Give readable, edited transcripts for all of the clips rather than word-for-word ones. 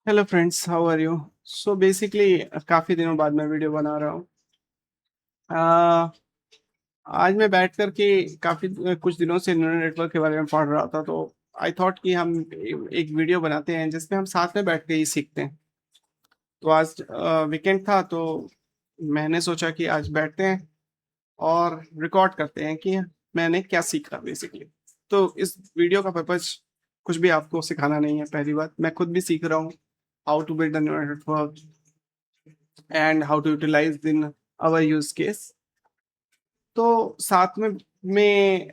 Hello friends, how are you? So basically काफ़ी दिनों बाद मैं वीडियो बना रहा हूँ। आ, आज मैं बैठ कर के काफ़ी कुछ दिनों से न्यूरल नेटवर्क के बारे में पढ़ रहा था, तो आई थॉट कि हम एक वीडियो बनाते हैं जिसमें हम साथ में बैठ के ही सीखते हैं। तो आज वीकेंड था, तो मैंने सोचा कि आज बैठते हैं और रिकॉर्ड करते हैं कि मैंने क्या सीखा बेसिकली। तो इस वीडियो का पर्पज कुछ भी आपको सिखाना नहीं है। पहली बात, मैं खुद भी सीख रहा हूँ how to build a neural network and how to utilize in our use case. तो साथ में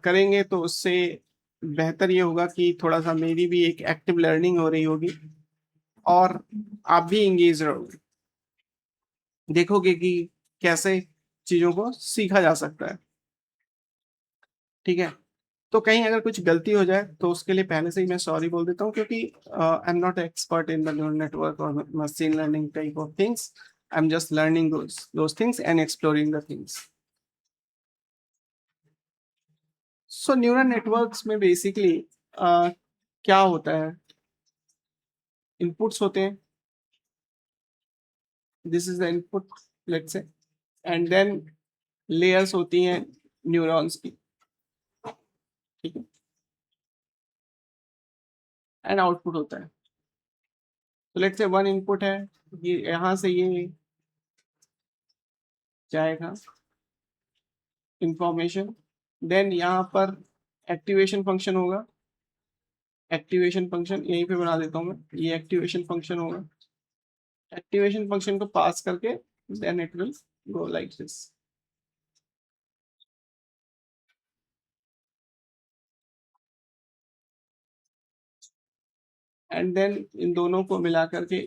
करेंगे तो उससे बेहतर ये होगा कि थोड़ा सा मेरी भी एक एक्टिव लर्निंग हो रही होगी और आप भी इंगेज रहोगे, देखोगे कि कैसे चीजों को सीखा जा सकता है। ठीक है। तो कहीं अगर कुछ गलती हो जाए तो उसके लिए पहले से ही मैं सॉरी बोल देता हूँ, क्योंकि I am not expert in the neural network और machine learning type of things. I am just learning those things and exploring the things. So neural networks में बेसिकली क्या होता है, इनपुट्स होते हैं। This is the input, let's say, and then layers होती हैं neurons की। ठीक है। एंड आउटपुट होता है। तो लेट्स से वन इनपुट है, ये यहाँ से ये जाएगा इंफॉर्मेशन। देन यहाँ पर एक्टिवेशन फंक्शन होगा। एक्टिवेशन फंक्शन यहीं पे बना देता हूँ मैं, ये एक्टिवेशन फंक्शन होगा। एक्टिवेशन फंक्शन को पास करके then it will go like this. And then इन दोनों को मिला करके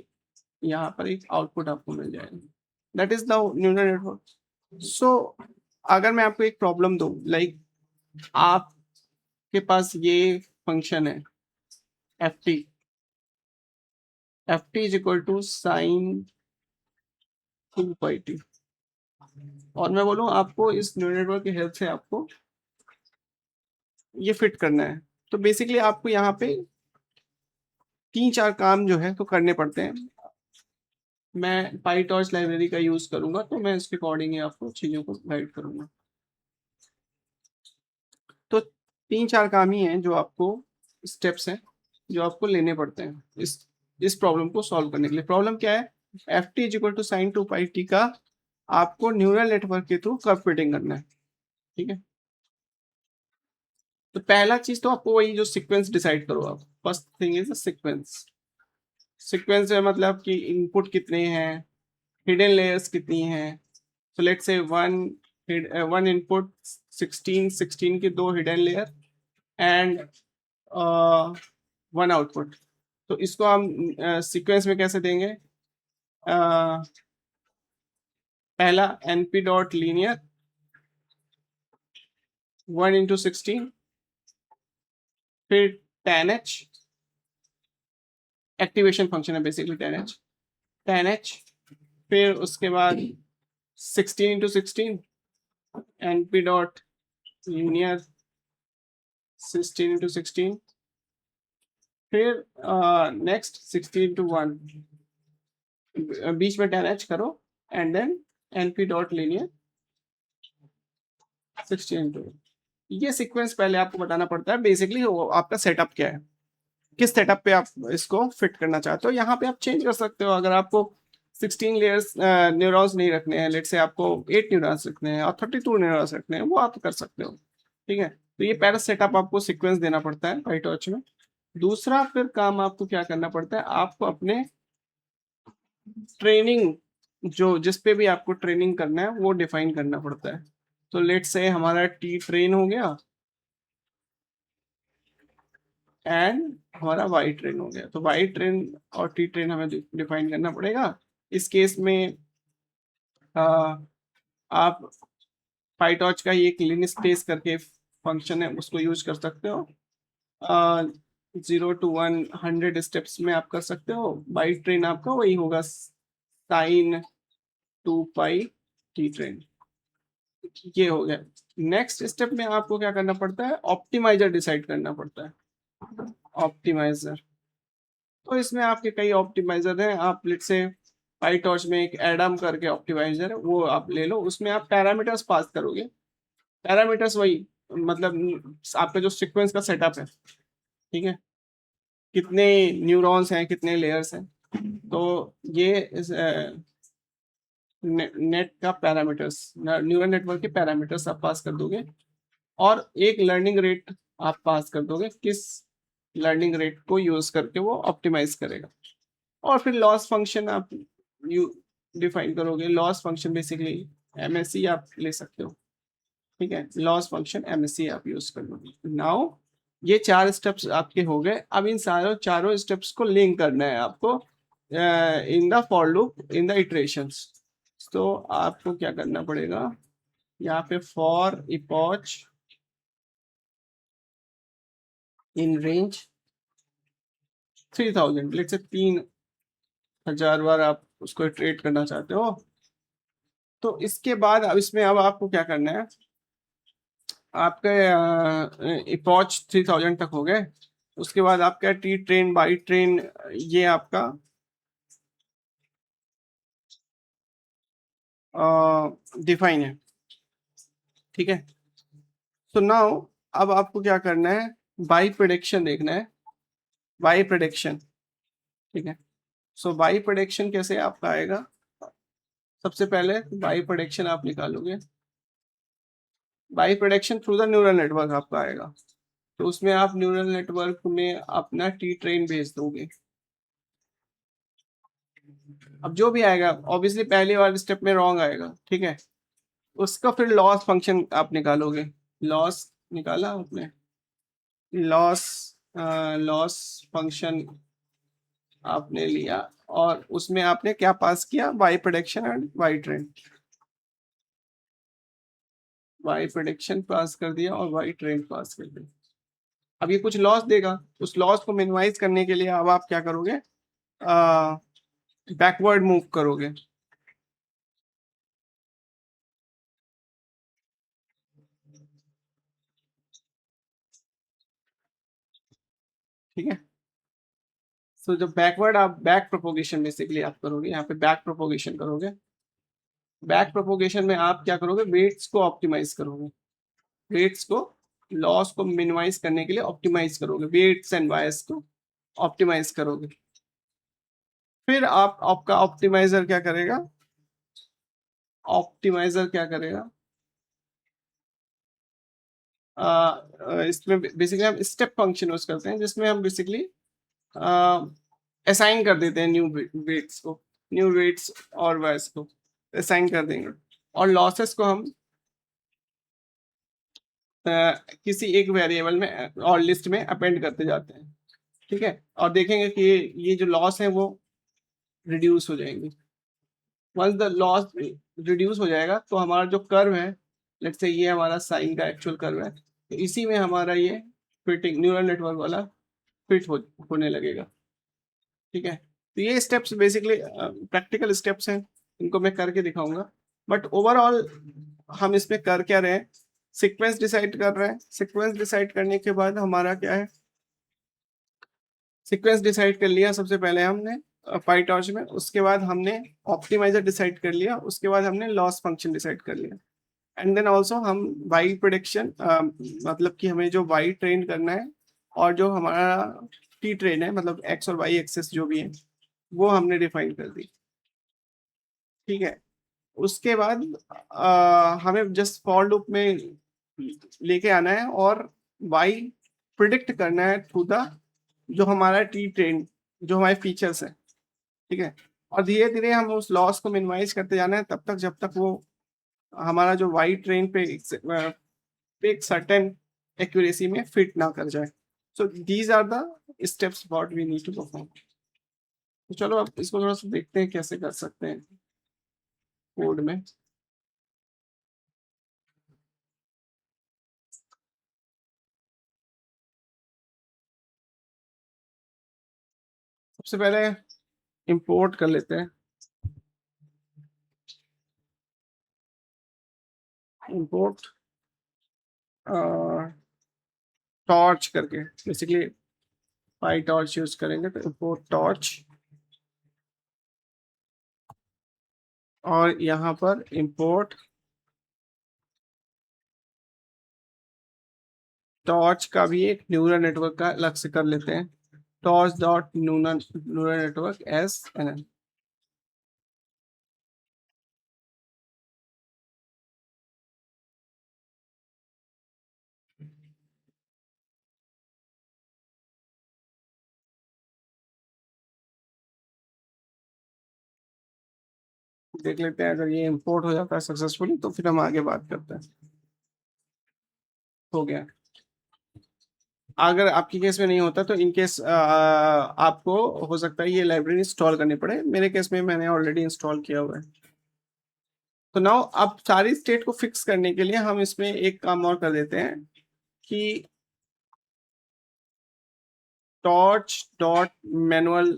यहाँ पर एक आउटपुट आपको मिल जाएगा। That is the neural network. So अगर मैं आपको एक प्रॉब्लम दूं, लाइक आपके पास ये फंक्शन है F T. F T is equal to sine 2 pi T, और मैं बोलूँ आपको इस न्यूरल नेटवर्क की हेल्प से आपको ये फिट करना है। तो बेसिकली आपको यहाँ पे 3-4 काम जो है तो करने पड़ते हैं। मैं पाईटॉर्च लाइब्रेरी का यूज करूंगा, तो मैं इसके अकॉर्डिंग ही आपको चीजों को गाइड करूंगा। तो 3-4 काम ही हैं जो आपको, स्टेप्स हैं जो आपको लेने पड़ते हैं इस प्रॉब्लम को सॉल्व करने के लिए। प्रॉब्लम क्या है? F T is equal to sine 2 pi T का आपको न्यूरल नेटवर्क के थ्रू कर्व फिटिंग करना है। ठीक है। तो पहला चीज तो आपको वही जो सीक्वेंस डिसाइड करो आप। First thing is sequence. Sequence में मतलब कि इनपुट कितने हैं, हिडन लेयर्स कितनी हैं। So let's say one input 16 की दो hidden layer and one output. तो इसको हम सीक्वेंस में कैसे देंगे? पहला np डॉट लीनियर 1 into 16, फिर 10h, एक्टिवेशन फंक्शन है बेसिकली 10h, फिर उसके बाद 16 into 16 np dot linear 16 into 16, फिर नेक्स्ट 16 into 1, बीच में 10h करो and then np dot linear 16 into 1। ये सीक्वेंस पहले आपको बताना पड़ता है बेसिकली आपका सेटअप क्या है, किस सेटअप पे आप इसको फिट करना चाहते हो। यहाँ पे आप चेंज कर सकते हो। अगर आपको 16 लेयर्स न्यूरॉन्स नहीं रखने हैं, लेट से आपको 8 न्यूरॉन्स रखने हैं और 32 न्यूरॉन्स रखने हैं, वो आप कर सकते हो। ठीक है। तो ये पहला सेटअप आपको सीक्वेंस देना पड़ता है पाईटॉर्च में। दूसरा फिर काम आपको क्या करना पड़ता है, आपको अपने ट्रेनिंग, जो जिस पे भी आपको ट्रेनिंग करना है वो डिफाइन करना पड़ता है। तो लेट से हमारा टी ट्रेन हो गया एंड हमारा वाई ट्रेन हो गया। तो वाई ट्रेन और टी ट्रेन हमें डिफाइन करना पड़ेगा। इस केस में आ, आप पाईटॉर्च का ही एक लिनस्पेस करके फंक्शन है, उसको यूज कर सकते हो। 0 to 100 स्टेप्स में आप कर सकते हो। वाई ट्रेन आपका वही होगा, साइन 2 पाई टी ट्रेन। ये हो गया। नेक्स्ट स्टेप में आपको क्या करना पड़ता है, ऑप्टिमाइजर डिसाइड करना पड़ता है। ऑप्टिमाइजर तो इसमें आपके कई ऑप्टिमाइजर हैं। आप लेट्स से पाईटॉर्च में एक एडम करके ऑप्टिमाइजर है, वो आप ले लो। उसमें आप पैरामीटर्स पास करोगे। पैरामीटर्स वही मतलब आपका जो सीक्वेंस का सेटअप है, ठीक है, कितने न्यूरॉन्स हैं, कितने लेयर्स हैं, तो ये नेट का पैरामीटर्स, न्यूरल नेटवर्क के पैरामीटर्स आप पास कर दोगे, और एक लर्निंग रेट आप पास कर दोगे, किस लर्निंग रेट को यूज करके वो ऑप्टिमाइज करेगा। और फिर लॉस फंक्शन आप यू डिफाइन करोगे। लॉस फंक्शन बेसिकली एमएससी आप ले सकते हो, ठीक है, लॉस फंक्शन एमएससी आप यूज कर लोगे। नाउ ये 4 स्टेप्स आपके हो गए। अब इन चारों स्टेप्स को लिंक करना है आपको in the for loop in the iterations. तो आपको क्या करना पड़ेगा, यहाँ पे for epoch in range 3000, let's say 3000 बार आप उसको इटरेट करना चाहते हो। तो इसके बाद अब इसमें अब आपको क्या करना है, आपके इपॉच 3000 तक हो गए। उसके बाद आपका टी ट्रेन बाई ट्रेन, ये आपका डिफाइन है, ठीक है। तो नाउ अब आपको क्या करना है, बाई प्रेडिक्शन देखना है, बाई प्रेडिक्शन, ठीक है। सो बाई प्रेडिक्शन कैसे आपका आएगा, सबसे पहले बाई प्रेडिक्शन आप निकालोगे। By prediction through the neural network आपका आएगा, तो उसमें आप न्यूरल नेटवर्क में अपना टी ट्रेन भेज दोगे। अब जो भी आएगा ऑब्वियसली पहले वाले स्टेप में रॉन्ग आएगा, ठीक है। उसका फिर लॉस फंक्शन आप निकालोगे। लॉस निकाला आपने, लॉस लॉस फंक्शन आपने लिया, और उसमें आपने क्या पास किया, Y prediction and Y train. Y prediction pass कर दिया और वाई ट्रेंड पास कर दिया। अब ये कुछ लॉस देगा, उस लॉस को मिनिमाइज करने के लिए अब आप क्या करोगे, बैकवर्ड मूव करोगे, ठीक है। तो जब बैकवर्ड आप बैक प्रोपोगेशन बेसिकली आप करोगे, यहाँ पे बैक प्रोपोगेशन करोगे। बैक प्रोपोगेशन में आप क्या करोगे, वेट्स को ऑप्टिमाइज करोगे, वेट्स को, लॉस को मिनिमाइज करने के लिए ऑप्टिमाइज करोगे, वेट्स एंड बायस को ऑप्टिमाइज करोगे। फिर आप आपका ऑप्टिमाइजर क्या करेगा, ऑप्टिमाइजर क्या करेगा, इसमें बेसिकली हम स्टेप फंक्शन यूज करते हैं, जिसमें हम बेसिकली असाइन कर देते हैं न्यू वेट्स को, न्यू वेट्स और बायस को असाइन कर देंगे, और लॉसेस को हम किसी एक वेरिएबल में और लिस्ट में अपेंड करते जाते हैं, ठीक है। और देखेंगे कि ये जो लॉस है वो रिड्यूस हो जाएंगे। वंस द लॉस रिड्यूस हो जाएगा तो हमारा जो कर्व है, लेट्स से ये हमारा साइन का एक्चुअल कर्व है, तो इसी में हमारा ये फिटिंग न्यूरल नेटवर्क वाला फिट होने लगेगा, ठीक है। तो ये स्टेप्स बेसिकली प्रैक्टिकल स्टेप्स हैं, इनको मैं करके दिखाऊंगा। बट ओवरऑल हम इसमें कर क्या रहे हैं, सीक्वेंस डिसाइड कर रहे हैं। सीक्वेंस डिसाइड करने के बाद हमारा क्या है, सीक्वेंस डिसाइड कर लिया सबसे पहले हमने पाईटॉर्च में, उसके बाद हमने ऑप्टिमाइजर डिसाइड कर लिया, उसके बाद हमने लॉस फंक्शन डिसाइड कर लिया, एंड देन ऑल्सो हम वाई प्रोडिक्शन मतलब कि हमें जो वाई ट्रेन करना है, और जो हमारा टी ट्रेन है मतलब एक्स और वाई एक्सेस जो भी है वो हमने डिफाइन कर दी, ठीक है। उसके बाद हमें जस्ट फॉर लूप में लेके आना है, और वाई प्रिडिक्ट करना है थ्रू द जो हमारा टी ट्रेन, जो हमारे फीचर्स है, ठीक है। और धीरे धीरे हम उस लॉस को मिनिमाइज करते जाना है तब तक जब तक वो हमारा जो वाई ट्रेन पे एक सर्टेन एक्यूरेसी में फिट ना कर जाए। So these are the steps what we need to perform. तो चलो अब इसको थोड़ा सा देखते हैं कैसे कर सकते हैं कोड में। सबसे पहले इंपोर्ट कर लेते हैं, इंपोर्ट टॉर्च करके बेसिकली पाई टॉर्च यूज करेंगे तो इंपोर्ट टॉर्च, और यहाँ पर इंपोर्ट टॉर्च का भी एक न्यूरल नेटवर्क का अलग से कर लेते हैं, torch dot neural network S N N. देख लेते हैं, अगर ये इंपोर्ट हो जाता है सक्सेसफुली तो फिर हम आगे बात करते हैं। हो गया। अगर आपकी केस में नहीं होता तो इन केस आपको हो सकता है ये लाइब्रेरी इंस्टॉल करनी पड़े, मेरे केस में मैंने ऑलरेडी इंस्टॉल किया हुआ है। तो नाउ अब सारी स्टेट को फिक्स करने के लिए हम इसमें एक काम और कर देते हैं कि torch dot manual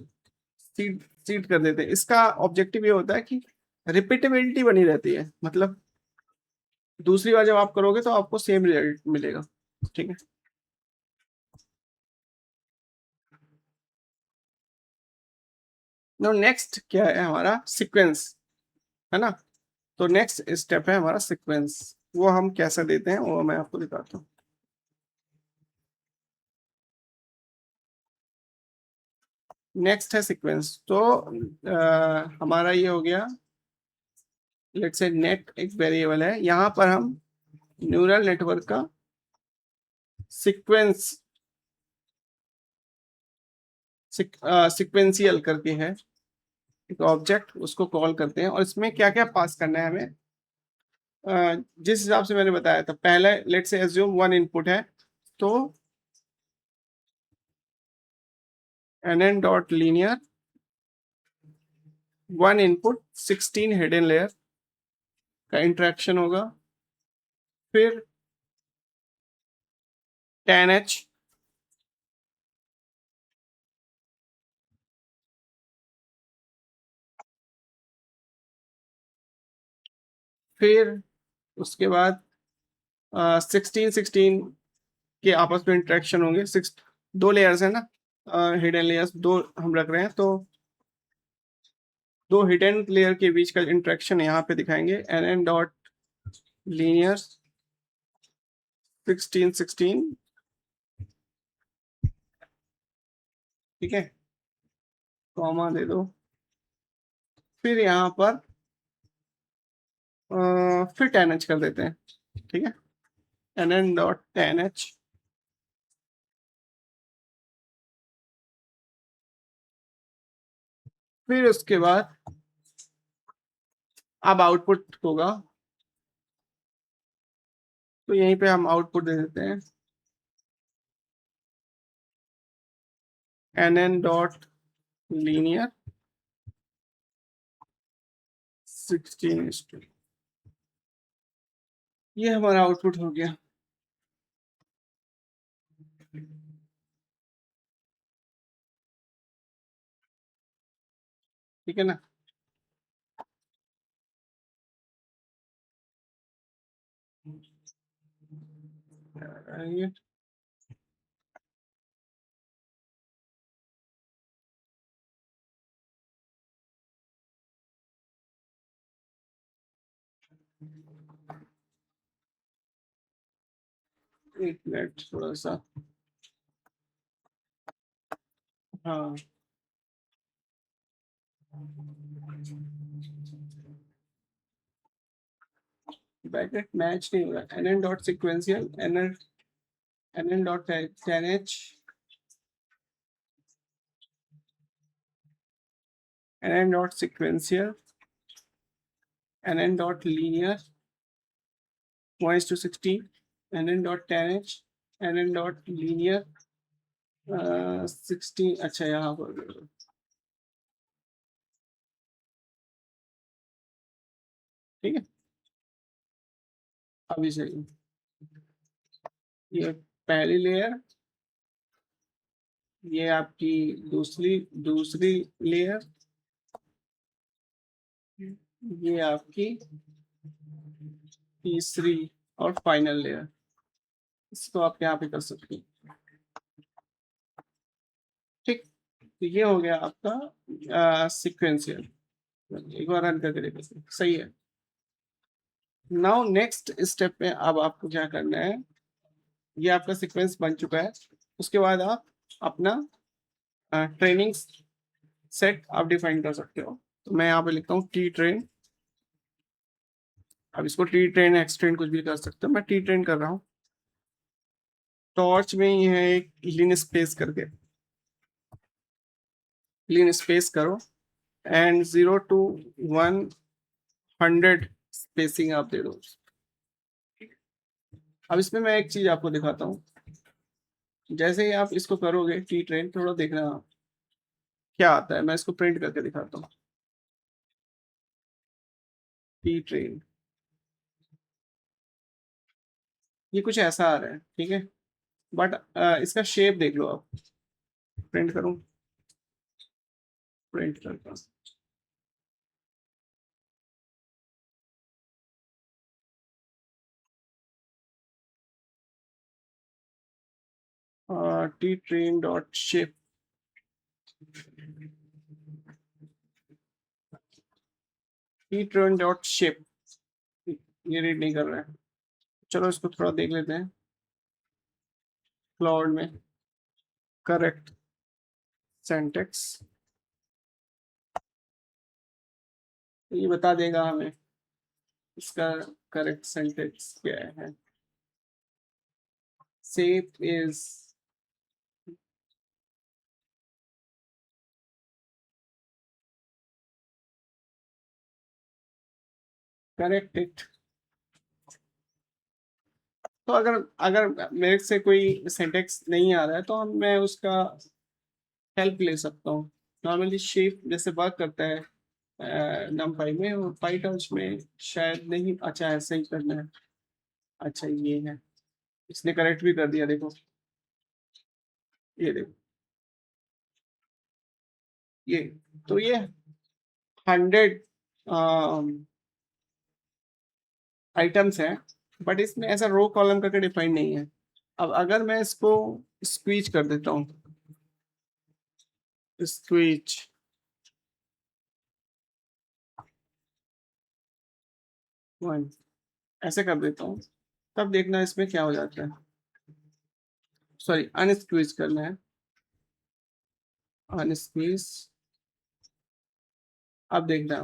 seed seed कर देते हैं। इसका ऑब्जेक्टिव ये होता है कि रिपीटेबिलिटी बनी रहती है, मतलब दूसरी बार जब आप करोगे तो आपको सेम रिजल्ट मिलेगा। ठीक है। नो नेक्स्ट क्या है हमारा सीक्वेंस, है ना। तो नेक्स्ट स्टेप है हमारा सीक्वेंस, वो हम कैसे देते हैं वो मैं आपको दिखाता हूँ। नेक्स्ट है सीक्वेंस। तो हमारा ये हो गया, लेट्स से नेट एक वेरिएबल है, यहाँ पर हम न्यूरल नेटवर्क का सीक्वेंस सीक्वेंशियल करके है एक ऑब्जेक्ट, उसको कॉल करते हैं और इसमें क्या क्या पास करना है हमें। जिस हिसाब से मैंने बताया था पहले, let's say assume one input है, तो nn dot linear one input 16 hidden layer का इंटरेक्शन होगा, फिर 10h, फिर उसके बाद 16 के आपस में इंटरेक्शन होंगे। सिक्स, दो लेयर्स है ना, हिडन लेयर्स दो हम रख रहे हैं, तो दो हिडन लेयर के बीच का इंटरेक्शन यहाँ पे दिखाएंगे, nn डॉट लीनियर 16 ठीक है, कॉमा दे दो। फिर यहाँ पर फिर 10h कर देते हैं, ठीक है, nn डॉट 10h। फिर उसके बाद अब आउटपुट होगा, तो यहीं पे हम आउटपुट दे देते हैं, nn डॉट लीनियर 16:, ये हमारा आउटपुट हो गया। ठीक है ना। ये एक मिनट थोड़ा सा, हाँ, ब्रैकेट मैच नहीं हो रहा, nn dot sequential nn dot 10h nn dot sequential nn dot linear 1:16 nn dot 10h nn dot linear 16। अच्छा यहाँ पर ठीक है, अभी सही। ये पहली लेयर, ये आपकी दूसरी दूसरी लेयर, ये आपकी तीसरी और फाइनल लेयर। इसको आप यहाँ पे कर सकते हैं। तो ये हो गया आपका सीक्वेंशियल। एक बार रन करके देखो, सही है। नाउ नेक्स्ट स्टेप में अब आपको क्या करना है, ये आपका सीक्वेंस बन चुका है। उसके बाद आप अपना ट्रेनिंग सेट आप डिफाइन कर सकते हो। तो मैं यहाँ पे लिखता हूँ टी ट्रेन। अब इसको टी ट्रेन एक्स ट्रेन कुछ भी कर सकते हो, मैं टी ट्रेन कर रहा हूँ। टॉर्च में ये है एक लीन स्पेस करके, लीन स्पेस करो एंड 0 to 100 स्पेसिंग आप दे दो। अब इसमें मैं एक चीज आपको दिखाता हूँ। जैसे ही आप इसको करोगे टी ट्रेन, थोड़ा देखना क्या आता है। मैं इसको प्रिंट करके दिखाता हूँ। टी ट्रेन, ये कुछ ऐसा आ रहा है, ठीक है। बट इसका शेप देख लो आप। प्रिंट करूँ, प्रिंट करता हूँ। T train dot shape, T train dot shape, ये रीड नहीं कर रहा है। चलो इसको थोड़ा देख लेते हैं क्लाउड में। करेक्ट सिंटैक्स, ये बता देगा हमें इसका करेक्ट सिंटैक्स क्या है। Shape is, correct it. तो अगर अगर मेरे से कोई सिंटैक्स नहीं आ रहा है तो हम मैं उसका हेल्प ले सकता हूँ। नॉर्मली शेप जैसे वर्क करता है नमपाई में, और पाईटॉर्च में शायद नहीं। अच्छा ऐसे ही करना है। अच्छा ये है, इसने करेक्ट भी कर दिया, देखो ये देखो ये। तो ये 100 आइटम्स हैं, बट इसमें ऐसा रो कॉलम करके डिफाइन नहीं है। अब अगर मैं इसको स्क्वीज कर देता हूँ, स्क्वीज 1 ऐसे कर देता हूँ, तब देखना इसमें क्या हो जाता है। सॉरी, अनस्क्वीज करना है, अनस्क्वीज। अब देखना,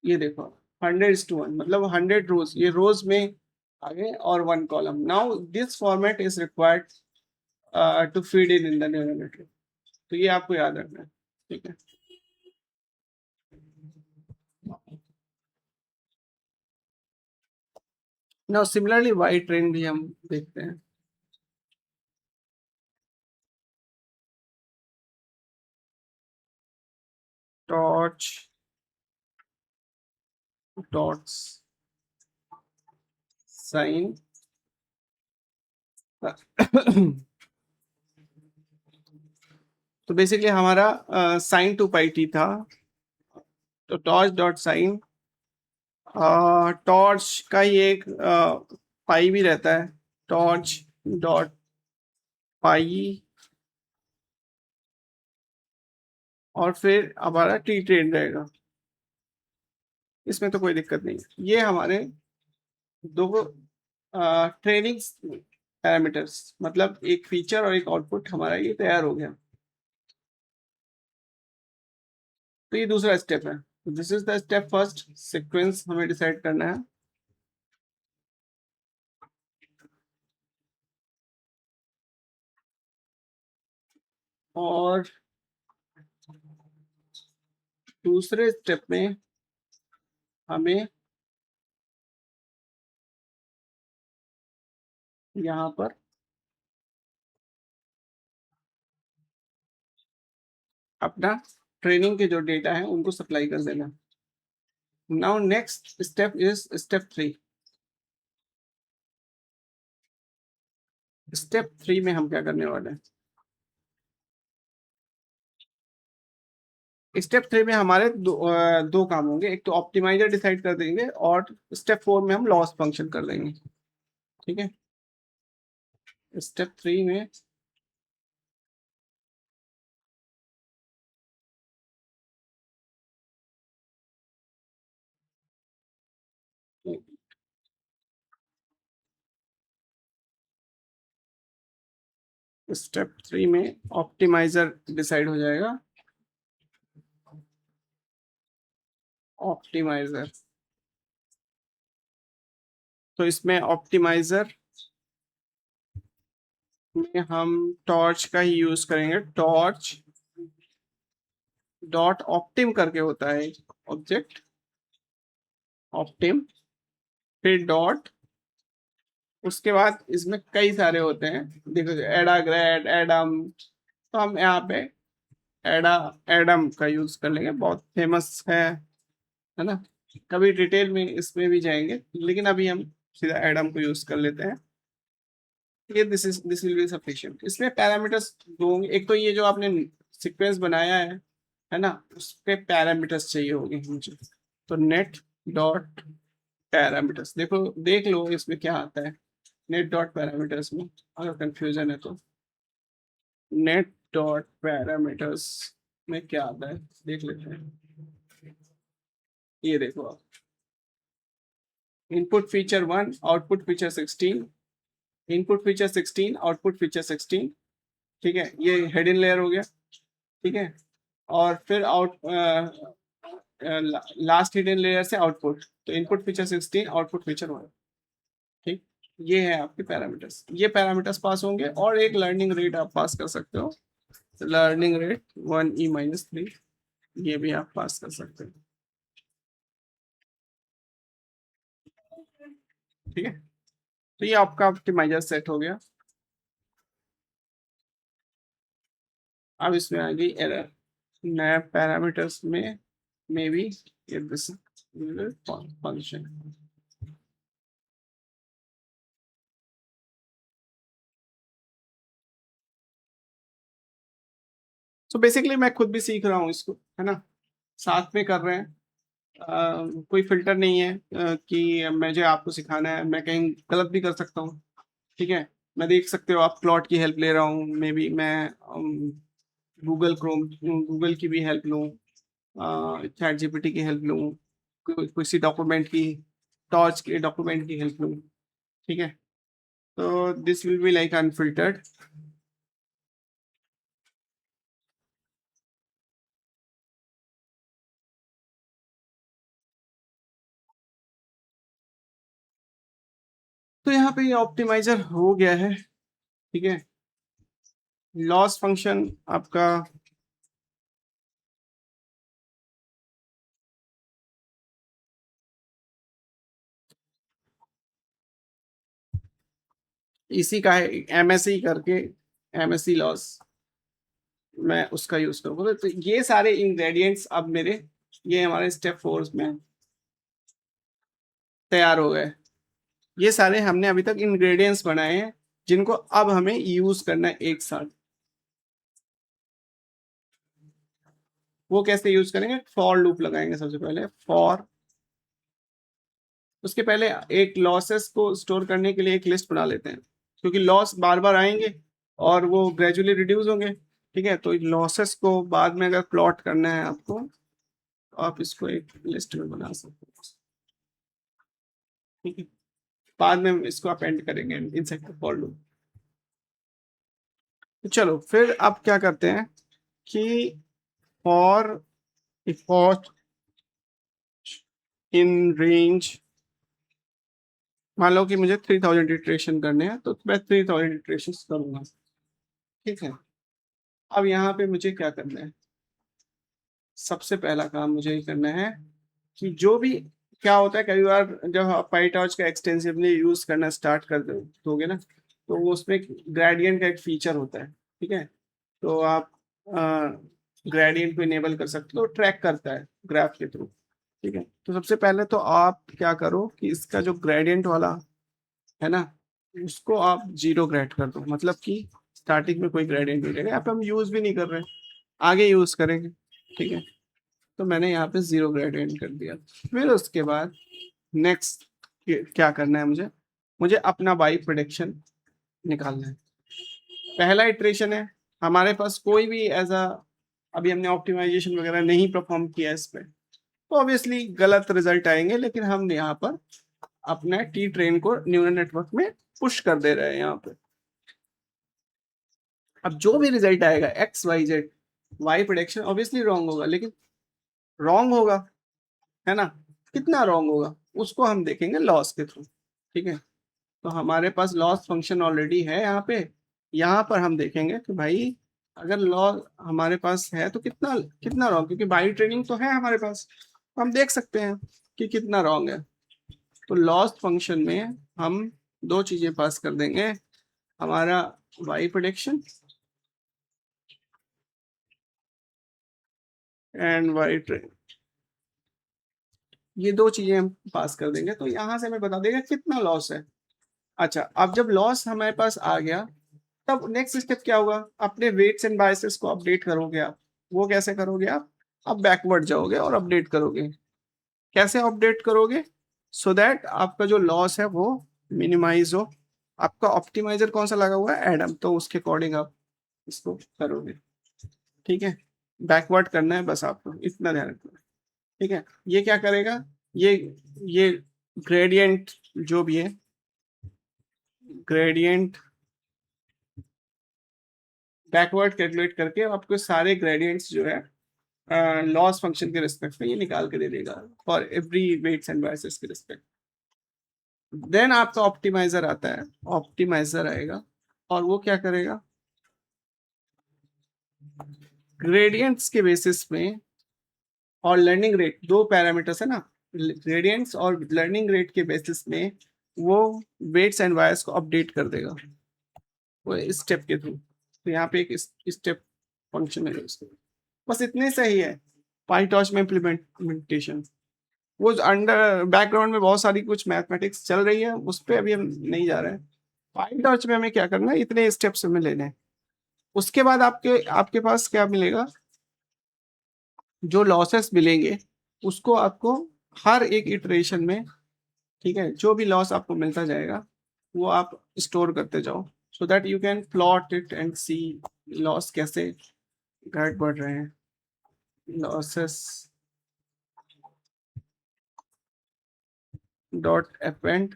ये देखो 100:1, मतलब 100 रोज, ये रोज में आगे और 1 column. Now this format is required to feed in the neural network. तो ये आपको याद रखना है, ठीक है। नाउ सिमिलरली वाई ट्रेन भी हम देखते हैं। टॉर्च डॉट्स साइन तो बेसिकली हमारा साइन टू पाई टी था। तो टॉर्च डॉट साइन, टॉर्च का ही एक पाई भी रहता है, टॉर्च डॉट पाई। और फिर हमारा टी ट्रेन रहेगा, इसमें तो कोई दिक्कत नहीं है। ये हमारे दो ट्रेनिंग पैरामीटर्स, मतलब एक फीचर और एक आउटपुट हमारा ये तैयार हो गया। तो ये दूसरा स्टेप है। This is the step first, sequence हमें डिसाइड करना है। और दूसरे स्टेप में हमें यहाँ पर अपना ट्रेनिंग के जो डेटा है उनको सप्लाई कर देना। Now next step is step 3। Step 3 में हम क्या करने वाले हैं, स्टेप 3 में हमारे दो काम होंगे। एक तो ऑप्टिमाइजर डिसाइड कर देंगे, और स्टेप 4 में हम लॉस फंक्शन कर देंगे, ठीक है। स्टेप 3 में स्टेप 3 में ऑप्टिमाइजर डिसाइड हो जाएगा। ऑप्टिमाइजर, तो इसमें ऑप्टिमाइजर में हम टॉर्च का ही यूज करेंगे। टॉर्च डॉट ऑप्टिम करके होता है ऑब्जेक्ट, ऑप्टिम, फिर डॉट, उसके बाद इसमें कई सारे होते हैं, देखो एडा ग्रेड, एडम, तो हम यहाँ पे एडा एडम का यूज कर लेंगे, बहुत फेमस है ना। कभी डिटेल में इसमें भी जाएंगे, लेकिन अभी हम सीधा एडम को यूज कर लेते हैं। ये दिस विल बी सफिशिएंट। इसमें पैरामीटर्स दो होंगे, एक तो ये जो आपने सीक्वेंस बनाया है ना, उस पे पैरामीटर्स चाहिए होंगे मुझे। तो नेट डॉट पैरामीटर्स, देखो देख लो इसमें क्या आता है नेट डॉट पैरामीटर्स में, अगर कंफ्यूजन है तो। नेट डॉट पैरामीटर्स में क्या आता है देख लेते हैं। ये देखो आप, input feature 1, output feature 16, input feature 16, output feature 16, ठीक है, ये हेड इन लेयर हो गया, ठीक है। और फिर लास्ट हिडन लेयर से आउटपुट, तो इनपुट फीचर 16, आउटपुट फीचर 1, ठीक। ये है आपके पैरामीटर्स, ये पैरामीटर्स पास होंगे, और एक लर्निंग रेट आप पास कर सकते हो, लर्निंग रेट 1e-3, ये भी आप पास कर सकते हो, ठीक है। तो ये आपका ऑप्टिमाइजर सेट हो गया। अब इसमें आ गई एरर, नया पैरामीटर्स में may be this function. So basically मैं खुद भी सीख रहा हूँ इसको, है ना, साथ में कर रहे हैं। कोई फिल्टर नहीं है कि मुझे आपको सिखाना है, मैं कहीं गलत भी कर सकता हूँ, ठीक है। मैं देख सकते हो आप प्लॉट की हेल्प ले रहा हूँ, मे बी मैं गूगल क्रोम, गूगल की भी हेल्प लूँ, चैट जीपीटी की हेल्प लूँ, किसी डॉक्यूमेंट की, टॉर्च के डॉक्यूमेंट की हेल्प लूँ, ठीक है। तो this will be like unfiltered. तो यहाँ पे ये ऑप्टिमाइजर हो गया है, ठीक है। लॉस फंक्शन आपका इसी का है, एमएसई करके, एमएसई लॉस, मैं उसका यूज करूंगा। तो ये सारे इंग्रेडिएंट्स अब मेरे, ये हमारे स्टेप 4 में तैयार हो गए। ये सारे हमने अभी तक इंग्रेडिएंट्स बनाए हैं, जिनको अब हमें यूज करना है एक साथ। वो कैसे यूज करेंगे, फॉर लूप लगाएंगे सबसे पहले, फॉर, उसके पहले एक लॉसेस को स्टोर करने के लिए एक लिस्ट बना लेते हैं, क्योंकि लॉस बार बार आएंगे और वो ग्रेजुअली रिड्यूस होंगे, ठीक है। तो लॉसेस को बाद में अगर प्लॉट करना है आपको, तो आप इसको एक लिस्ट में बना सकते हो, ठीक है। बाद में इसको अपेंड करेंगे इनसाइड फॉर लूप। तो चलो फिर अब क्या करते हैं कि फॉर इफ इन रेंज, मान लो कि मुझे 3000 इटरेशन करने हैं, तो मैं 3000 इटरेशन करूंगा, ठीक है। अब यहाँ पे मुझे क्या करना है, सबसे पहला काम मुझे ये करना है कि जो भी, क्या होता है कई बार जब आप पाईटॉर्च का एक्सटेंसिवली यूज करना स्टार्ट कर दोगे ना, तो वो उसमें ग्रेडियंट का एक फीचर होता है, ठीक है। तो आप ग्रेडियंट को इनेबल कर सकते हो, ट्रैक करता है ग्राफ के थ्रू, ठीक है। तो सबसे पहले तो आप क्या करो कि इसका जो ग्रेडियंट वाला है ना, उसको आप 0 ग्रेड कर दो, मतलब कि स्टार्टिंग में कोई ग्रेडियंट नहीं रहेगा, यहाँ पे हम यूज भी नहीं कर रहे हैं, आगे यूज करेंगे, ठीक है। तो मैंने यहाँ पे 0 ग्रेडियंट कर दिया। फिर उसके बाद नेक्स्ट क्या करना है, मुझे मुझे अपना बाई प्रोडिक्शन निकालना है। पहला इटरेशन है, हमारे पास कोई भी ऐसा, अभी हमने ऑप्टिमाइजेशन वगैरह नहीं परफॉर्म किया इस पे, तो ऑब्वियसली गलत रिजल्ट आएंगे, लेकिन हम यहाँ पर अपना टी ट्रेन को न्यूरल नेटवर्क में पुश कर दे रहे हैं यहाँ पे। अब जो भी रिजल्ट आएगा X Y Z, Y prediction obviously wrong होगा, लेकिन रॉन्ग होगा, है ना? कितना रॉन्ग होगा उसको हम देखेंगे लॉस के थ्रू। ठीक है, तो हमारे पास लॉस फंक्शन ऑलरेडी है यहाँ पे। यहाँ पर हम देखेंगे कि भाई अगर लॉ हमारे पास है तो कितना कितना रॉन्ग, क्योंकि बाई ट्रेनिंग तो है हमारे पास, तो हम देख सकते हैं कि कितना रॉन्ग है। तो लॉस फंक्शन में हम दो चीजें पास कर देंगे, हमारा Y prediction and Y training, ये दो चीजें हम पास कर देंगे, तो यहाँ से हमें बता देगा कितना लॉस है। अच्छा, अब जब लॉस हमारे पास आ गया, तब नेक्स्ट स्टेप क्या होगा? अपने वेट्स एंड बायसेस को अपडेट करोगे आप। वो कैसे करोगे आप बैकवर्ड जाओगे और अपडेट करोगे। कैसे अपडेट करोगे? सो दैट आपका जो लॉस है वो मिनिमाइज हो। आपका ऑप्टिमाइजर कौन सा लगा हुआ है? एडम, तो उसके अकॉर्डिंग आप इसको करोगे। ठीक है, बैकवर्ड करना है बस आपको, इतना ध्यान रखना। ठीक है, ये क्या करेगा? ये ये ग्रेडियंट जो भी है, ग्रेडियंट बैकवर्ड कैलकुलेट करके आपको सारे ग्रेडियंट्स जो है लॉस फंक्शन के रिस्पेक्ट में ये निकाल के दे देगा for every weights and biases के रिस्पेक्ट। देन आपका ऑप्टिमाइजर आता है, ऑप्टिमाइजर आएगा और वो क्या करेगा? ग्रेडियंट्स के बेसिस में और लर्निंग रेट, दो पैरामीटर्स है ना, ग्रेडियंट्स और लर्निंग रेट के बेसिस में वो वेट्स एंड वायर्स को अपडेट कर देगा वो स्टेप के थ्रू। तो यहाँ पे एक स्टेप फंक्शन है उसके, बस इतने से ही है पाईटॉर्च में इम्प्लीमेंटेशन। वो अंडर बैकग्राउंड में बहुत सारी कुछ मैथमेटिक्स चल रही है, उस पर अभी हम नहीं जा रहे हैं। पाईटॉर्च में हमें क्या करना है, इतने स्टेप्स हमें लेने हैं। उसके बाद आपके आपके पास क्या मिलेगा? जो लॉसेस मिलेंगे उसको आपको हर एक इटरेशन में, ठीक है, जो भी लॉस आपको मिलता जाएगा वो आप स्टोर करते जाओ, so that you can plot it and see loss कैसे घट बढ़ रहे हैं। लॉसेस डॉट अपेंड,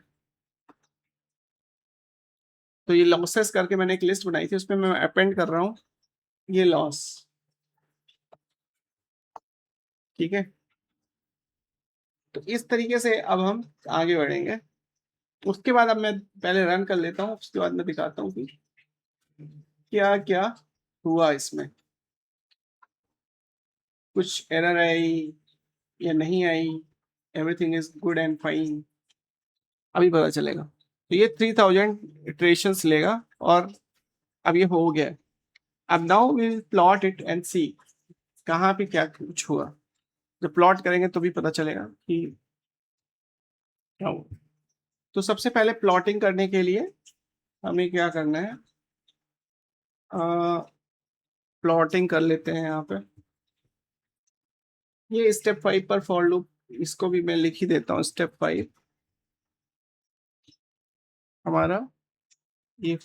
तो ये लॉसेस करके मैंने एक लिस्ट बनाई थी, उसमें मैं अपेंड कर रहा हूँ ये लॉस। ठीक है, तो इस तरीके से अब हम आगे बढ़ेंगे। उसके बाद अब मैं पहले रन कर लेता हूँ, उसके बाद मैं दिखाता हूँ कि क्या क्या हुआ इसमें, कुछ एरर आई या नहीं आई, everything is good and fine, अभी पता चलेगा। तो ये 3000 इटरेशंस लेगा और अब ये हो गया है। अब now we plot it and see कहाँ पे क्या कुछ हुआ। जब प्लॉट करेंगे तो भी पता चलेगा कि क्या हुआ। तो सबसे पहले प्लॉटिंग करने के लिए हमें क्या करना है, प्लॉटिंग कर लेते हैं यहाँ पे। ये स्टेप 5 पर फॉर लूप, इसको भी मैं लिख ही देता हूँ। स्टेप 5 हमारा ये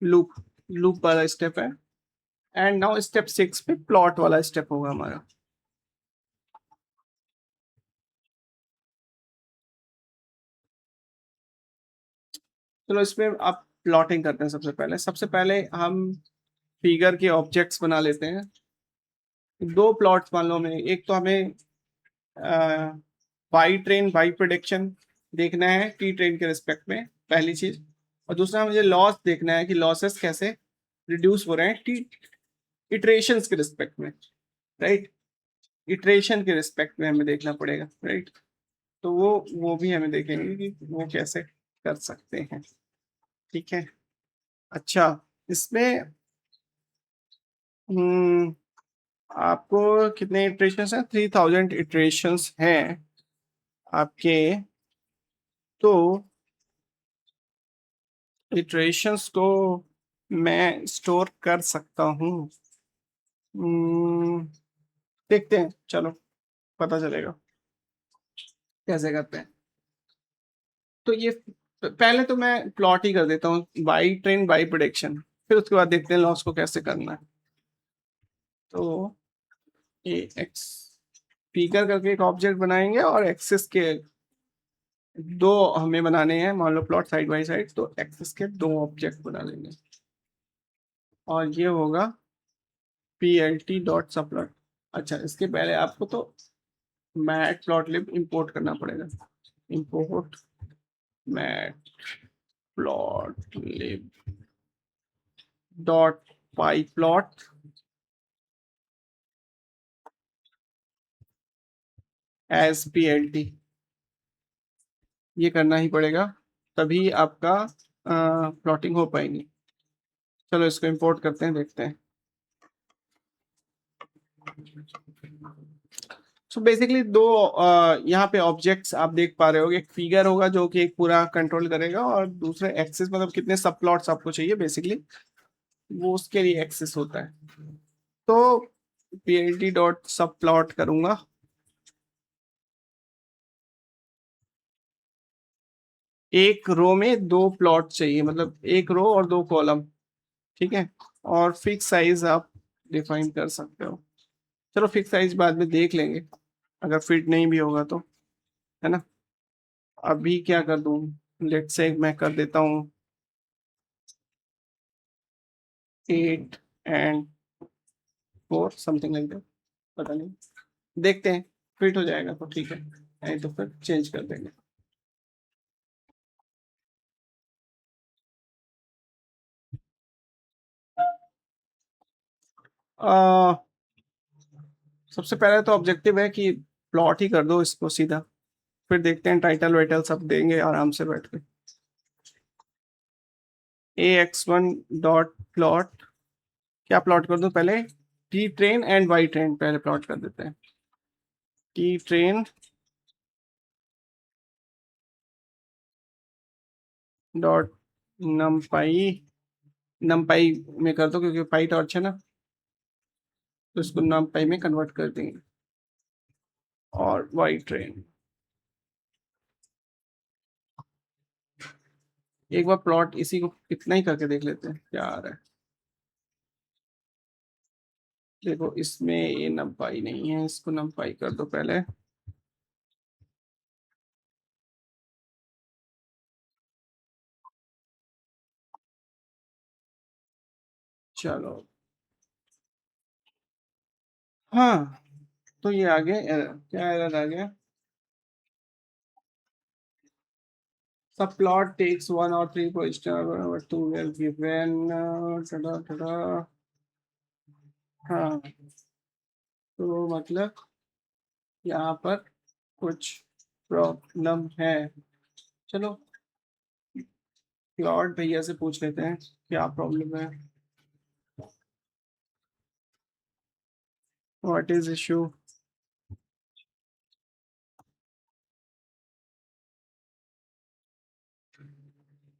लूप लूप वाला स्टेप है, एंड नाउ स्टेप 6 पे प्लॉट वाला स्टेप होगा हमारा। चलो इसमें आप प्लॉटिंग करते हैं। सबसे पहले हम फिगर के ऑब्जेक्ट्स बना लेते हैं। दो प्लॉट्स मान लो हमें, एक तो हमें बाई ट्रेन बाई प्रोडिक्शन देखना है टी ट्रेन के रिस्पेक्ट में, पहली चीज। और दूसरा मुझे लॉस देखना है कि लॉसेस कैसे रिड्यूस हो रहे हैं टी इटरेशंस के रिस्पेक्ट में, राइट? इटरेशन के रिस्पेक्ट में हमें देखना पड़ेगा, राइट? तो वो भी हमें देखेंगे कि वो कैसे कर सकते हैं। ठीक है, अच्छा, इसमें हम्म, आपको कितने इटरेशंस हैं? 3000 इटरेशंस हैं आपके। तो इटरेशंस को मैं स्टोर कर सकता हूँ। हम्म, देखते हैं, चलो पता चलेगा कैसे करते हैं। तो ये पहले तो मैं प्लॉट ही कर देता हूँ, बाई ट्रेन बाई प्रोडिक्शन, फिर उसके बाद देखते हैं लॉस को कैसे करना है। तो ये एक्स फिगर करके एक ऑब्जेक्ट बनाएंगे और एक्सिस के दो हमें बनाने हैं, मान लो प्लॉट साइड बाई साइड, तो एक्सिस के दो ऑब्जेक्ट बना लेंगे। और ये होगा plt.subplot। अच्छा, इसके पहले आपको तो मैटप्लॉटलिब इंपोर्ट करना पड़ेगा। Import matplotlib dot pyplot as plt, ये करना ही पड़ेगा, तभी आपका प्लॉटिंग हो पाएगी। चलो इसको इंपोर्ट करते हैं, देखते हैं। सो बेसिकली दो यहाँ पे ऑब्जेक्ट्स आप देख पा रहे हो, एक फिगर होगा जो कि एक पूरा कंट्रोल करेगा, और दूसरे एक्सिस मतलब कितने सब प्लॉट्स आपको चाहिए बेसिकली, वो उसके लिए एक्सेस होता है। तो plt डॉट सब प्लॉट करूंगा। एक रो में दो प्लॉट चाहिए, मतलब एक रो और दो कॉलम, ठीक है। और फिक्स साइज आप डिफाइन कर सकते हो। चलो फिक्स साइज बाद में देख लेंगे, अगर फिट नहीं भी होगा तो, है ना। अभी क्या कर दूं, लेट से मैं कर देता हूँ 8 and 4 समथिंग लाइक दैट, पता नहीं, देखते हैं। फिट हो जाएगा तो ठीक है, नहीं तो फिर चेंज कर देंगे। आ, सबसे पहले तो ऑब्जेक्टिव है कि प्लॉट ही कर दो इसको सीधा, फिर देखते हैं टाइटल वाइटल सब देंगे आराम से बैठ के। ax1 डॉट प्लॉट, क्या प्लॉट कर दो पहले, T train and Y train पहले प्लॉट कर देते हैं। T train dot numpy, numpy में कर दो क्योंकि पाई टॉर्च है ना, तो इसको नमपाई में कन्वर्ट कर देंगे। और वाई ट्रेन, एक बार प्लॉट इसी को इतना ही करके देख लेते हैं क्या आ रहा है। देखो इसमें ये नमपाई नहीं है, इसको नमपाई कर दो पहले। चलो, हाँ, तो ये आगे क्या एरर आ गया, subplot takes 1 or 3 position whenever 2 were given tada, tada, हाँ, तो मतलब यहाँ पर कुछ प्रॉब्लम है। चलो प्लॉट भैया से पूछ लेते हैं क्या प्रॉब्लम है, what is issue.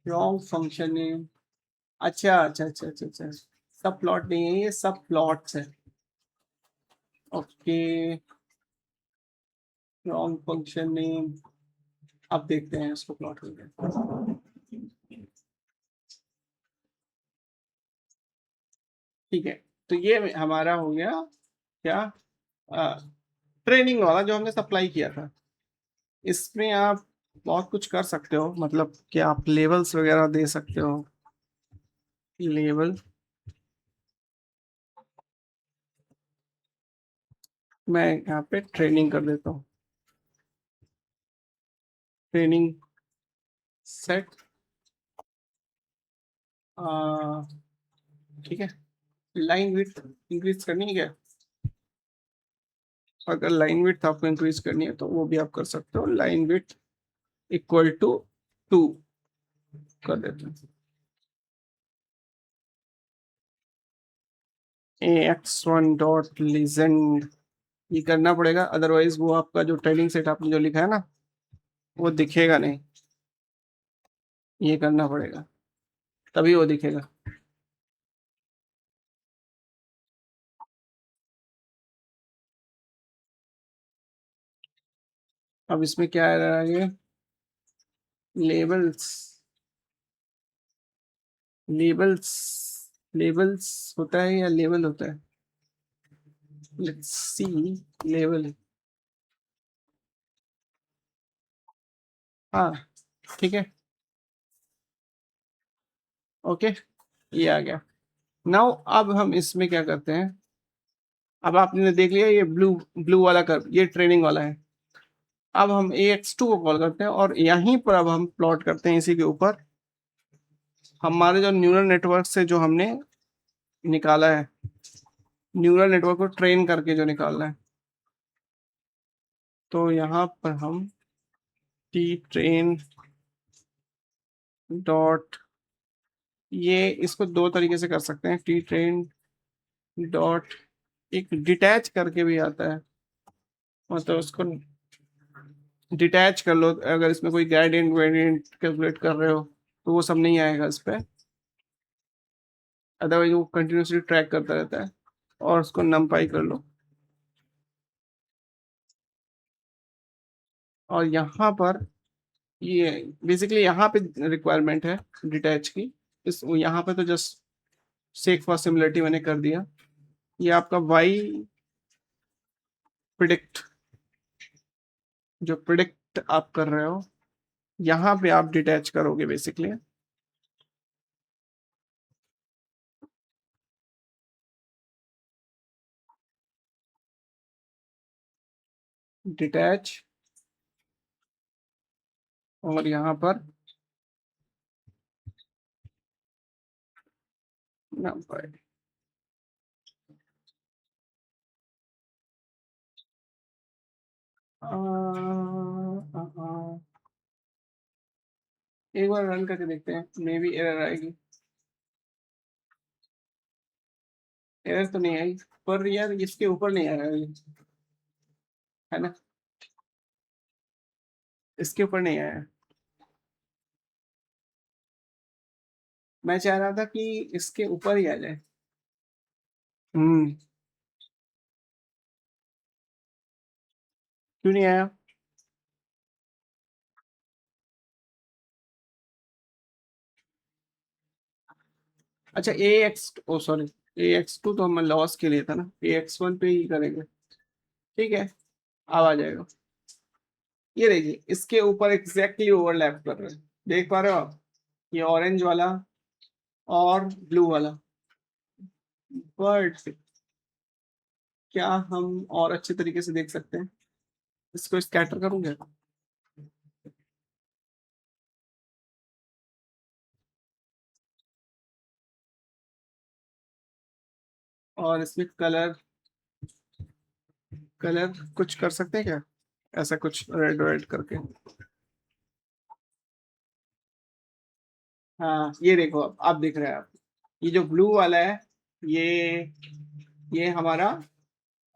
Wrong function name, अच्छा अच्छा अच्छा अच्छा अच्छा, सब प्लॉट नहीं है, ये सब प्लॉट्स है। ओके, रॉन्ग फंक्शन नेम, अब देखते हैं इसको प्लॉट करके। ठीक है, तो ये हमारा हो गया क्या, ट्रेनिंग वाला जो हमने सप्लाई किया था। इसमें आप बहुत कुछ कर सकते हो, मतलब कि आप लेवल्स वगैरह दे सकते हो। लेवल मैं यहाँ पे ट्रेनिंग कर देता हूँ, ट्रेनिंग सेट, ठीक है। लाइन विड्थ इंक्रीज करनी है क्या, अगर लाइन विड्थ आपको इंक्रीज करनी है तो वो भी आप कर सकते हो, लाइन विड्थ इक्वल टू 2 कर देते हैं। ax1 डॉट लीजेंड, ये करना पड़ेगा, अदरवाइज वो आपका जो ट्रेनिंग सेट आपने जो लिखा है ना, वो दिखेगा नहीं, ये करना पड़ेगा तभी वो दिखेगा। अब इसमें क्या आ गया, लेबल्स, लेबल्स, लेबल्स होता है या लेवल होता है, लेट्स सी, लेवल, हाँ ठीक है, ओके, ये आ गया। नाउ अब हम इसमें क्या करते हैं, अब आपने देख लिया ये ब्लू ब्लू वाला कर्व, ये ट्रेनिंग वाला है। अब हम AX2 को कॉल करते हैं और यहीं पर अब हम प्लॉट करते हैं इसी के ऊपर हमारे जो न्यूरल नेटवर्क से जो हमने निकाला है, न्यूरल नेटवर्क को ट्रेन करके जो निकालना है। तो यहाँ पर हम टी ट्रेन डॉट, ये इसको दो तरीके से कर सकते हैं, टी ट्रेन डॉट, एक डिटैच करके भी आता है, मतलब उसको डिटैच कर लो, अगर इसमें कोई ग्रेडियंट वेरिएंट कैलकुलेट कर रहे हो तो वो सब नहीं आएगा इस पे, अदरवाइज वो कंटिन्यूसली ट्रैक करता रहता है। और उसको नमपाई कर लो, और यहाँ पर ये बेसिकली यहाँ पे रिक्वायरमेंट है डिटैच की, इस यहाँ पे तो जस्ट सेक फॉर सिमिलरिटी मैंने कर दिया। ये आपका वाई प्रिडिक्ट, जो प्रिडिक्ट आप कर रहे हो यहाँ पे आप डिटैच करोगे बेसिकली, डिटैच, और यहाँ पर numpy। एक बार रन करके देखते हैं, मे बी एरर आएगी। एरर तो नहीं आई, पर यार इसके ऊपर नहीं आ रहा है है ना, इसके ऊपर नहीं आया। मैं चाह रहा था कि इसके ऊपर ही आ जाए। हम्म। क्यों नहीं आया? अच्छा AX, ओ सॉरी, AX2 तो हम लॉस के लिए था ना, AX1 पे ही करेंगे। ठीक है, अब आ जाएगा। ये देखिए इसके ऊपर एग्जैक्टली ओवरलैप कर रहे हैं, देख पा रहे हो आप, ये ऑरेंज वाला और ब्लू वाला। बट क्या हम और अच्छे तरीके से देख सकते हैं, इसको स्कैटर करूंगे। और इसमें कलर, कलर कुछ कर सकते हैं क्या, ऐसा कुछ रेड रेड करके। हाँ ये देखो, अब दिख रहा है आप, ये जो ब्लू वाला है, ये ये हमारा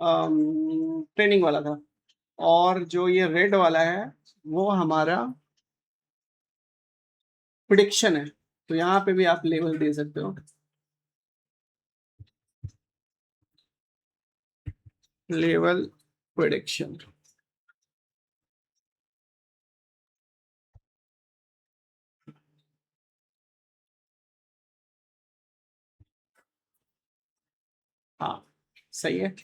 ट्रेनिंग वाला था, और जो ये रेड वाला है वो हमारा प्रिडिक्शन है। तो यहाँ पे भी आप लेवल दे सकते हो, लेवल प्रिडिक्शन। हाँ सही है।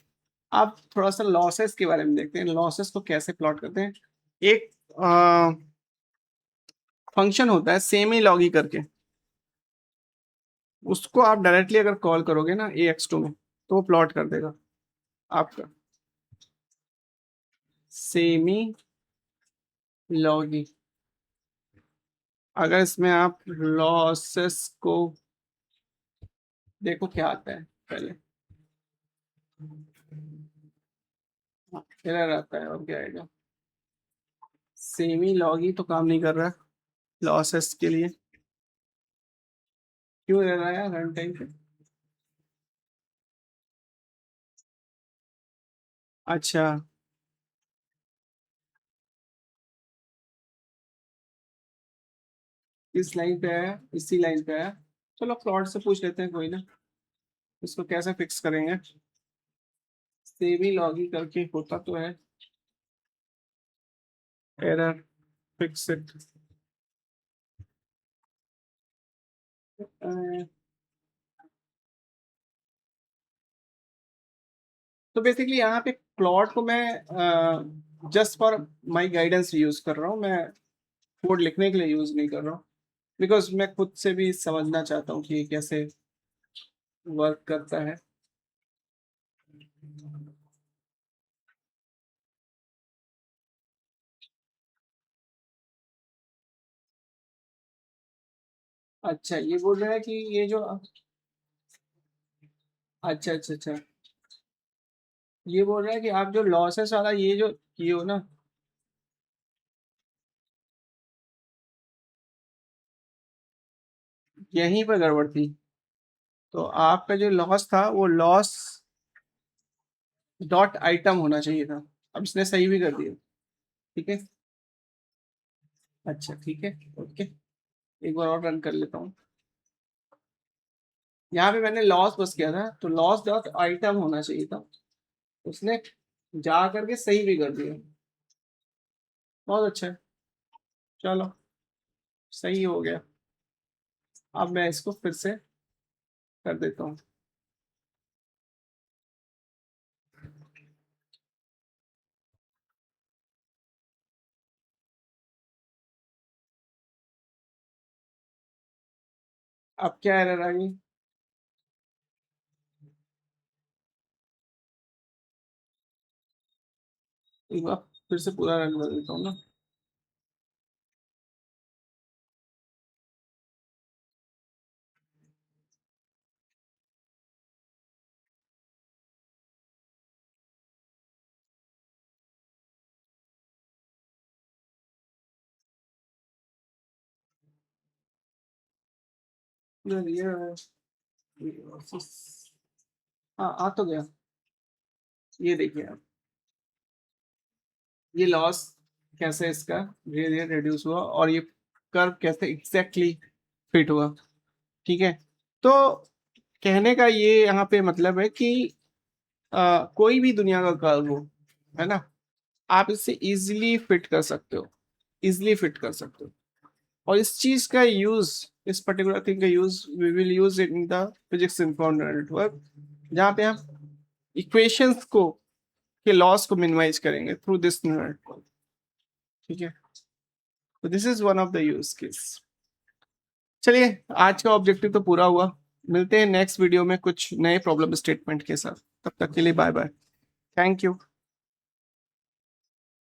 अब थोड़ा सा लॉसेस के बारे में देखते हैं, लॉसेस को कैसे प्लॉट करते हैं। एक फंक्शन होता है सेमी लॉगी करके, उसको आप डायरेक्टली अगर कॉल करोगे ना AX2 में तो वो प्लॉट कर देगा आपका सेमी लॉगी। अगर इसमें आप लॉसेस को देखो क्या आता है पहले, एरर आता है और क्या आएगा, सेमी लॉगी तो काम नहीं कर रहा लॉसेस के लिए। क्यों एरर आया रन टाइम पे? अच्छा, इस लाइन पे है, इसी लाइन पे है। चलो प्लॉट से पूछ लेते हैं, कोई ना, इसको कैसे फिक्स करेंगे। सेमी लॉगी करके होता तो है, एरर फिक्स इट। तो बेसिकली यहाँ पे प्लॉट को मैं just for my guidance use कर रहा हूँ, मैं कोड लिखने के लिए यूज नहीं कर रहा हूँ, बिकॉज मैं खुद से भी समझना चाहता हूँ कि कैसे वर्क करता है। अच्छा, ये बोल रहा है कि ये जो, अच्छा अच्छा अच्छा, ये बोल रहा है कि आप जो लॉसेस वाला ये जो किए हो ना, यहीं पर गड़बड़ थी। तो आपका जो लॉस था वो लॉस डॉट आइटम होना चाहिए था। अब इसने सही भी कर दिया। ठीक है। अच्छा ठीक है। ओके, एक बार और रन कर लेता हूँ। यहाँ पे मैंने लॉस बस किया था, तो लॉस डॉट आइटम होना चाहिए था। उसने जा करके सही भी कर दिया। बहुत अच्छा है। चलो, सही हो गया। अब मैं इसको फिर से कर देता हूँ। अब क्या एरर आ गई? एक बार फिर से पूरा रन कर देता हूँ ना। ये हाँ, आ तो गया। ये देखिए आप, ये लॉस कैसे इसका धीरे धीरे रिड्यूस हुआ, और ये कर्व कैसे एग्जैक्टली फिट हुआ। ठीक है। तो कहने का ये यहाँ पे मतलब है कि कोई भी दुनिया का कर्व हो, है ना, आप इससे इजीली फिट कर सकते हो, इजीली फिट कर सकते हो। और इस चीज का यूज, इस पर्टिकुलर थिंग का use we will use in the physics informed network, जहाँ पे हम इक्वेशंस को के लॉस को मिनिमाइज करेंगे थ्रू दिस नेटवर्क। ठीक है। तो this is one of the use case. चलिए, आज का ऑब्जेक्टिव तो पूरा हुआ। मिलते हैं नेक्स्ट वीडियो में कुछ नए प्रॉब्लम स्टेटमेंट के साथ। तब तक के लिए बाय बाय। Thank you.